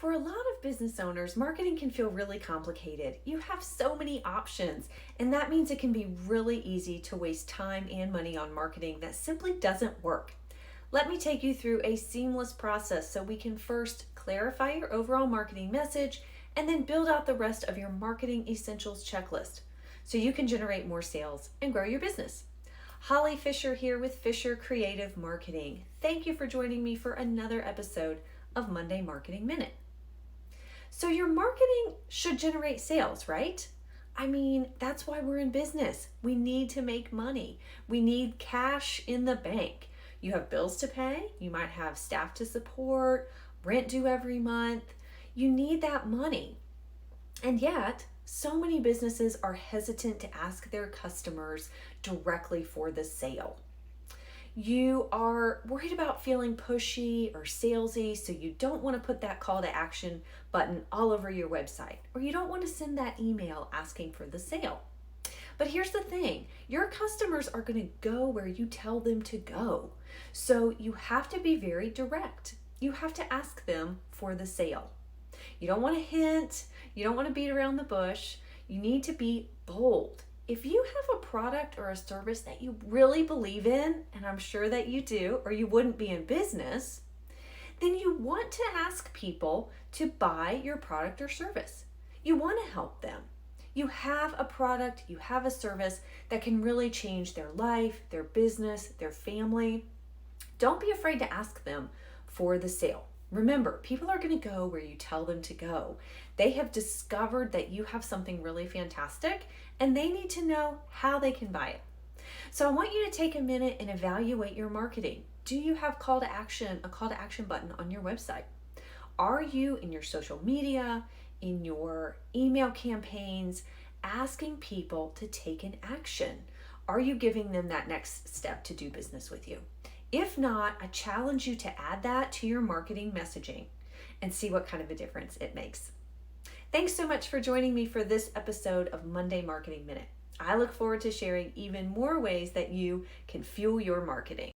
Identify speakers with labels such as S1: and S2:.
S1: For a lot of business owners, marketing can feel really complicated. You have so many options, and that means it can be really easy to waste time and money on marketing that simply doesn't work. Let me take you through a seamless process so we can first clarify your overall marketing message and then build out the rest of your marketing essentials checklist so you can generate more sales and grow your business. Holly Fisher here with Fisher Creative Marketing. Thank you for joining me for another episode of Monday Marketing Minute. So your marketing should generate sales, right? I mean, that's why we're in business. We need to make money. We need cash in the bank. You have bills to pay. You might have staff to support, rent due every month. You need that money. And yet, so many businesses are hesitant to ask their customers directly for the sale. You are worried about feeling pushy or salesy, so you don't want to put that call to action button all over your website, or you don't want to send that email asking for the sale. But here's the thing, your customers are going to go where you tell them to go. So you have to be very direct. You have to ask them for the sale. You don't want to hint, you don't want to beat around the bush. You need to be bold. If you have a product or a service that you really believe in, and I'm sure that you do, or you wouldn't be in business, then you want to ask people to buy your product or service. You want to help them. You have a product, you have a service that can really change their life, their business, their family. Don't be afraid to ask them for the sale. Remember, people are going to go where you tell them to go. They have discovered that you have something really fantastic, and they need to know how they can buy it. So I want you to take a minute and evaluate your marketing. Do you have a call to action button on your website? Are you in your social media, in your email campaigns, asking people to take an action? Are you giving them that next step to do business with you? If not, I challenge you to add that to your marketing messaging and see what kind of a difference it makes. Thanks so much for joining me for this episode of Monday Marketing Minute. I look forward to sharing even more ways that you can fuel your marketing.